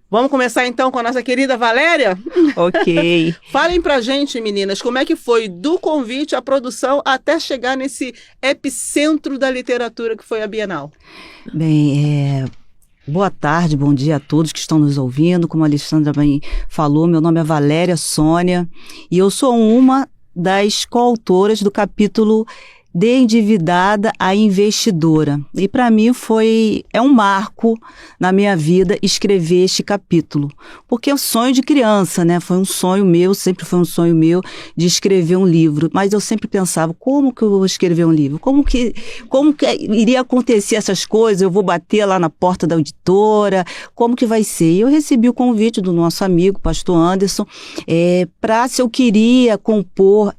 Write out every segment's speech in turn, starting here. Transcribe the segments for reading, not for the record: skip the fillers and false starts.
Vamos começar então com a nossa querida Valéria? Ok. Falem pra gente, meninas, como é que foi do convite à produção até chegar nesse epicentro da literatura que foi a Bienal? Bem, boa tarde, bom dia a todos que estão nos ouvindo. Como a Alexandra bem falou, meu nome é Valéria Sônia e eu sou uma das coautoras do capítulo De Endividada a Investidora. E para mim é um marco na minha vida escrever este capítulo. Porque é um sonho de criança, né? Foi um sonho meu, sempre foi um sonho meu de escrever um livro. Mas eu sempre pensava, como que eu vou escrever um livro? Como que iria acontecer essas coisas? Eu vou bater lá na porta da editora? Como que vai ser? E eu recebi o convite do nosso amigo, pastor Anderson, para se eu queria compor,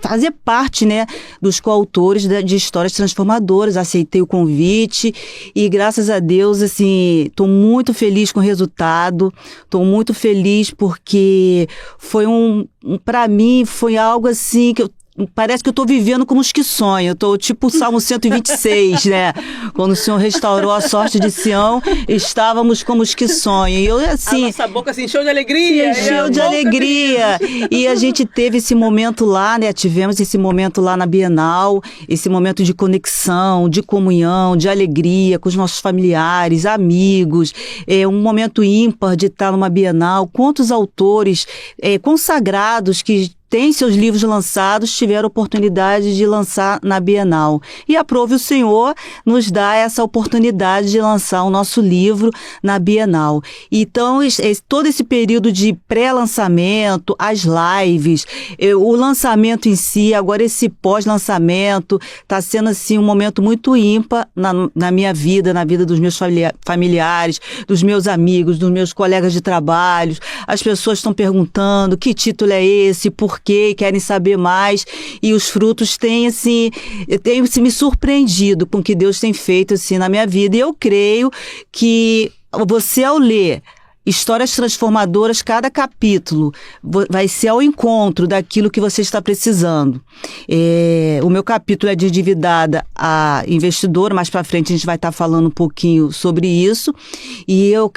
fazer parte, né, dos coautores de histórias transformadoras. Aceitei o convite e, graças a Deus, assim, estou muito feliz com o resultado, estou muito feliz porque foi para mim, foi algo assim que parece que eu estou vivendo como os que sonham. Eu estou tipo o Salmo 126, né? Quando o Senhor restaurou a sorte de Sião, estávamos como os que sonham. E eu, assim, a nossa boca se encheu de alegria. Se encheu de alegria. E a gente teve esse momento lá, né? Tivemos esse momento lá na Bienal, esse momento de conexão, de comunhão, de alegria com os nossos familiares, amigos. Um momento ímpar de estar numa Bienal. Quantos autores consagrados que têm seus livros lançados, tiveram oportunidade de lançar na Bienal. E aprove o Senhor nos dar essa oportunidade de lançar o nosso livro na Bienal. Então, todo esse período de pré-lançamento, as lives, o lançamento em si, agora esse pós-lançamento, está sendo assim um momento muito ímpar na minha vida, na vida dos meus familiares, dos meus amigos, dos meus colegas de trabalho. As pessoas estão perguntando que título é esse, por quê, querem saber mais, e os frutos têm me surpreendido com o que Deus tem feito assim na minha vida, e eu creio que você, ao ler Histórias Transformadoras, cada capítulo vai ser ao encontro daquilo que você está precisando. O meu capítulo é de Endividada a Investidora, mais para frente a gente vai estar falando um pouquinho sobre isso, e eu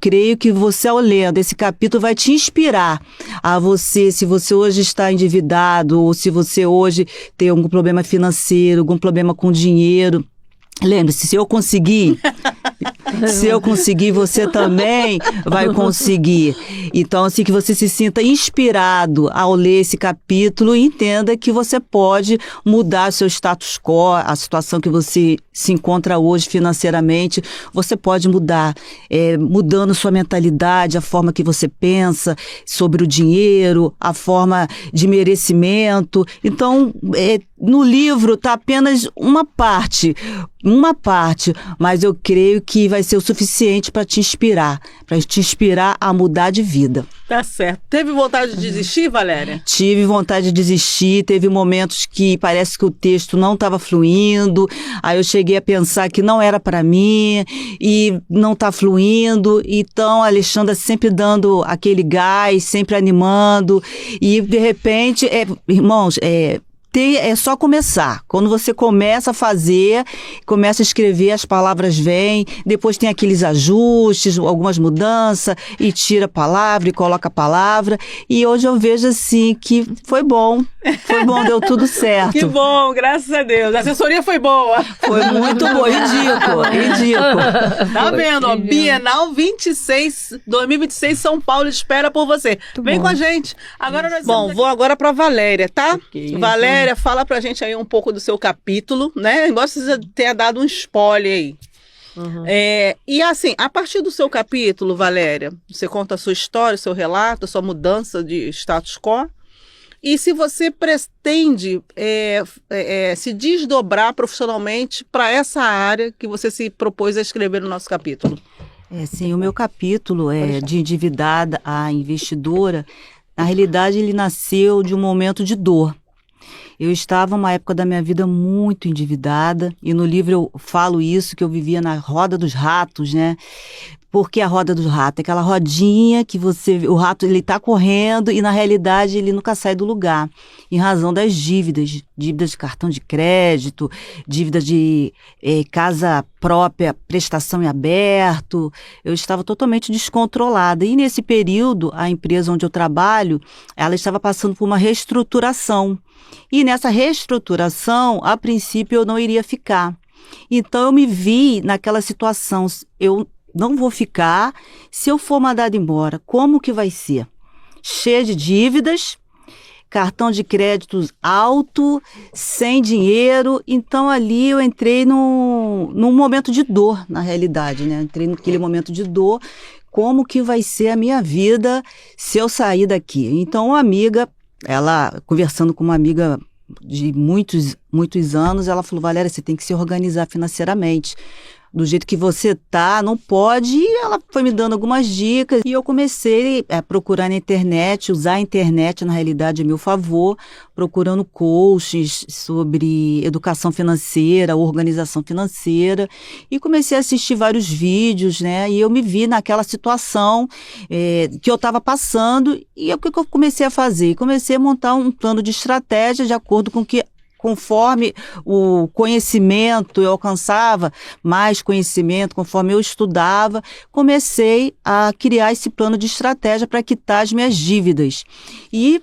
creio que você, ao ler esse capítulo, vai te inspirar a você, se você hoje está endividado, ou se você hoje tem algum problema financeiro, algum problema com dinheiro. Lembre-se, se eu conseguir, você também vai conseguir. Então, assim, que você se sinta inspirado ao ler esse capítulo e entenda que você pode mudar seu status quo, a situação que você se encontra hoje financeiramente, você pode mudar, mudando sua mentalidade, a forma que você pensa sobre o dinheiro, a forma de merecimento. Então, no livro está apenas uma parte, mas eu creio que vai ser o suficiente para te inspirar a mudar de vida. Tá certo. Teve vontade de desistir, Valéria? Tive vontade de desistir, teve momentos que parece que o texto não estava fluindo, aí eu cheguei a pensar que não era para mim e não está fluindo, então a Alexandra sempre dando aquele gás, sempre animando, e de repente, irmãos, é só começar. Quando você começa a fazer, começa a escrever, as palavras vêm, depois tem aqueles ajustes, algumas mudanças, e tira a palavra e coloca a palavra. E hoje eu vejo assim que foi bom, deu tudo certo. Que bom, graças a Deus. A assessoria foi boa. Foi muito boa, ridículo. Tá vendo, ó, Bienal 2026, São Paulo espera por você. Vem com a gente. Agora nós vou agora para Valéria, tá? Okay. Valéria, fala pra gente aí um pouco do seu capítulo, né? Embora você tenha dado um spoiler aí. Uhum. E assim, a partir do seu capítulo, Valéria, você conta a sua história, o seu relato, a sua mudança de status quo. E se você pretende se desdobrar profissionalmente para essa área que você se propôs a escrever no nosso capítulo. Sim, o meu capítulo de Endividada a Investidora, na realidade ele nasceu de um momento de dor. Eu estava numa época da minha vida muito endividada, e no livro eu falo isso, que eu vivia na roda dos ratos, né? Porque a roda do rato é aquela rodinha que o rato ele tá correndo e na realidade ele nunca sai do lugar, em razão das dívidas de cartão de crédito, dívida de casa própria, prestação em aberto. Eu estava totalmente descontrolada e nesse período a empresa onde eu trabalho, ela estava passando por uma reestruturação e nessa reestruturação, a princípio eu não iria ficar. Então eu me vi naquela situação, eu não vou ficar, se eu for mandado embora, como que vai ser? Cheia de dívidas, cartão de crédito alto, sem dinheiro, então ali eu entrei num momento de dor, na realidade, né? Entrei naquele momento de dor, como que vai ser a minha vida se eu sair daqui? Então uma amiga, ela conversando com uma amiga de muitos anos, ela falou, Valéria, você tem que se organizar financeiramente. Do jeito que você tá, não pode. E ela foi me dando algumas dicas e eu comecei a procurar na internet, usar a internet na realidade a meu favor, procurando coaches sobre educação financeira, organização financeira e comecei a assistir vários vídeos, né? E eu me vi naquela situação que eu estava passando e o que eu comecei a fazer? Comecei a montar um plano de estratégia de acordo com que conforme o conhecimento, eu alcançava mais conhecimento, conforme eu estudava, comecei a criar esse plano de estratégia para quitar as minhas dívidas. E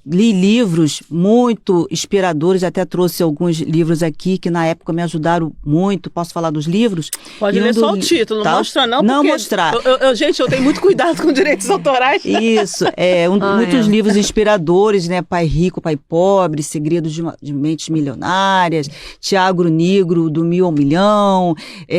li livros muito inspiradores, até trouxe alguns livros aqui que na época me ajudaram muito. Posso falar dos livros? Pode ler só o título, não mostra não, não porque mostrar. Gente, eu tenho muito cuidado com direitos autorais. Isso, muitos livros inspiradores, né? Pai Rico, Pai Pobre, Segredos de Mentes Milionárias, Tiago Negro, do 1000 ao Milhão,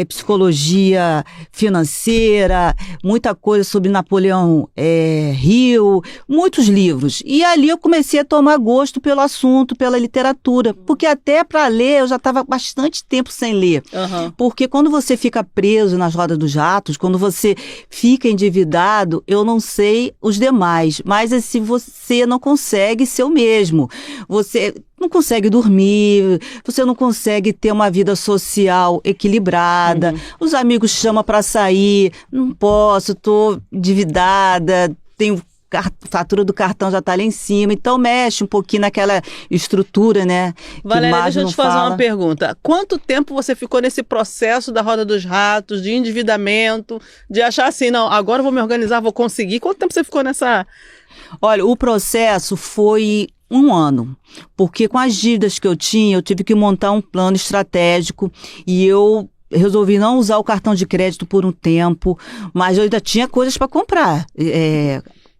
Psicologia Financeira, muita coisa sobre Napoleão Hill, muitos livros. E ali eu comecei a tomar gosto pelo assunto, pela literatura, porque até para ler eu já estava bastante tempo sem ler. Uhum. Porque quando você fica preso nas rodas dos ratos, quando você fica endividado, eu não sei os demais, mas se você não consegue ser o mesmo, você não consegue dormir, você não consegue ter uma vida social equilibrada, os amigos chamam para sair, não posso, estou endividada, tenho fatura do cartão já está lá em cima, então mexe um pouquinho naquela estrutura, né? Valéria, deixa eu te fazer uma pergunta. Quanto tempo você ficou nesse processo da roda dos ratos, de endividamento, de achar assim, não, agora eu vou me organizar, vou conseguir? Quanto tempo você ficou nessa... Olha, o processo foi 1 ano, porque com as dívidas que eu tinha, eu tive que montar um plano estratégico e eu resolvi não usar o cartão de crédito por um tempo, mas eu ainda tinha coisas para comprar,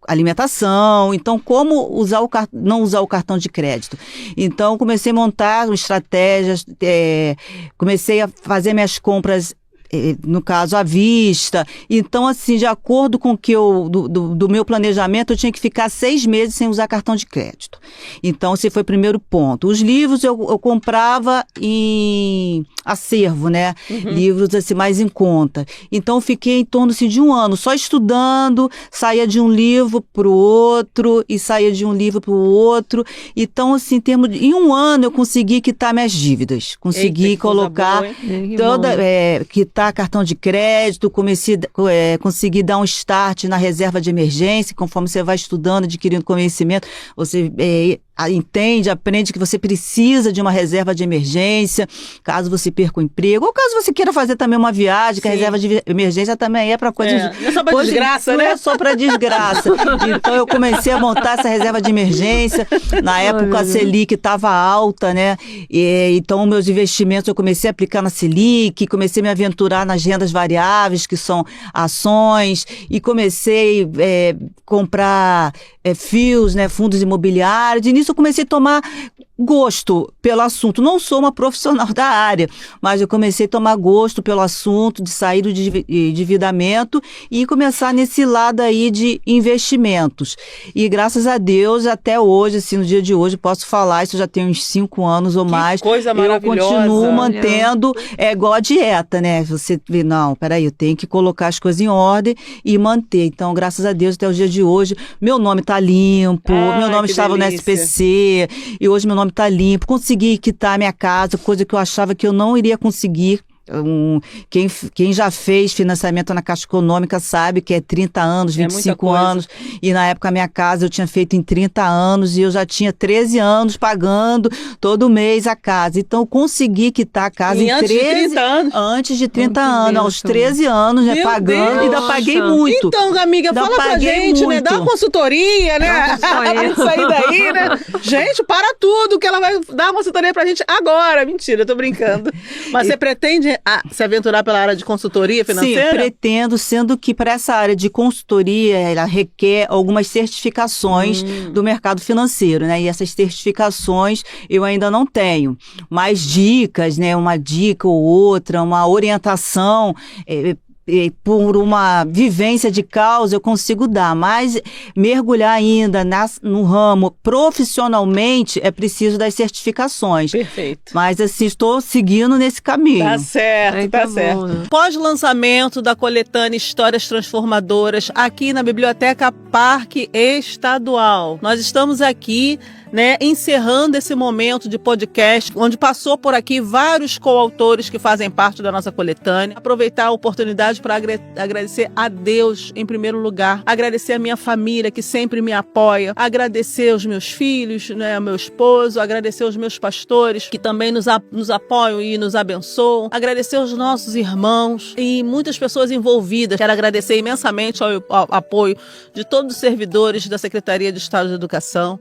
alimentação, então como não usar o cartão de crédito? Então comecei a montar estratégias, comecei a fazer minhas compras, no caso à vista, então assim, de acordo com que do meu planejamento, eu tinha que ficar 6 meses sem usar cartão de crédito. Então esse foi o primeiro ponto. Os livros eu comprava em acervo, né? Livros assim mais em conta. Então eu fiquei em torno assim, de 1 ano só estudando, saía de um livro para o outro e saía de um livro para o outro. Então assim, em 1 ano eu consegui quitar minhas dívidas, consegui colocar quitar cartão de crédito, consegui dar um start na reserva de emergência, conforme você vai estudando, adquirindo conhecimento, você entende, aprende que você precisa de uma reserva de emergência, caso você perca o emprego, ou caso você queira fazer também uma viagem, que a reserva de emergência também é para coisas... Não é só para desgraça, né? Não é só para desgraça. Então eu comecei a montar essa reserva de emergência, na época a Selic estava alta, né? Então meus investimentos eu comecei a aplicar na Selic, comecei a me aventurar nas rendas variáveis, que são ações, e comecei a comprar FIIs, né, fundos imobiliários. De início eu comecei a tomar gosto pelo assunto. Não sou uma profissional da área, mas eu comecei a tomar gosto pelo assunto, de sair do endividamento e começar nesse lado aí de investimentos. E graças a Deus, até hoje, assim, no dia de hoje, posso falar, isso já tem uns 5 anos ou mais. Coisa maravilhosa. Eu continuo mantendo, igual a dieta, né? Você vê, não, peraí, eu tenho que colocar as coisas em ordem e manter. Então, graças a Deus, até o dia de hoje, meu nome está limpo, meu nome estava no SPC, e hoje meu nome está limpo, consegui quitar minha casa, coisa que eu achava que eu não iria conseguir Quem já fez financiamento na Caixa Econômica sabe que é 30 anos, 25 anos. E na época a minha casa eu tinha feito em 30 anos e eu já tinha 13 anos pagando todo mês a casa. Então eu consegui quitar a casa em 13 de 30 anos. Antes de 30 anos, aos 13 anos, né, pagando, e ainda paguei muito. Então, amiga, fala pra gente, né? Dá uma consultoria, né? Pra sair daí, né? Gente, para tudo que ela vai dar uma consultoria pra gente agora. Mentira, eu tô brincando. Mas você pretende se aventurar pela área de consultoria financeira? Sim, pretendo, sendo que para essa área de consultoria, ela requer algumas certificações do mercado financeiro, né? E essas certificações eu ainda não tenho. Mas dicas, né? Uma dica ou outra, uma orientação, por uma vivência de causa eu consigo dar, mas mergulhar ainda no ramo profissionalmente é preciso das certificações. Perfeito. Mas assim, estou seguindo nesse caminho. Tá certo, tá certo. Bom, né? Pós-lançamento da coletânea Histórias Transformadoras aqui na Biblioteca Parque Estadual. Nós estamos aqui, né, encerrando esse momento de podcast, onde passou por aqui vários coautores que fazem parte da nossa coletânea. Aproveitar a oportunidade para agradecer a Deus em primeiro lugar, agradecer a minha família que sempre me apoia, agradecer os meus filhos, né, ao meu esposo, agradecer os meus pastores que também nos apoiam e nos abençoam, agradecer os nossos irmãos e muitas pessoas envolvidas. Quero agradecer imensamente ao apoio de todos os servidores da Secretaria de Estado de Educação.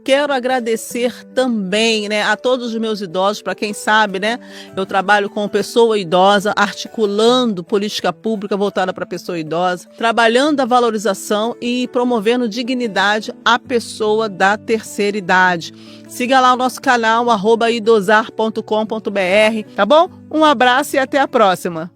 Quero agradecer também, né, a todos os meus idosos, para quem sabe, né, eu trabalho com pessoa idosa, articulando política pública voltada para a pessoa idosa, trabalhando a valorização e promovendo dignidade à pessoa da terceira idade. Siga lá o nosso canal, @idosar.com.br, tá bom? Um abraço e até a próxima.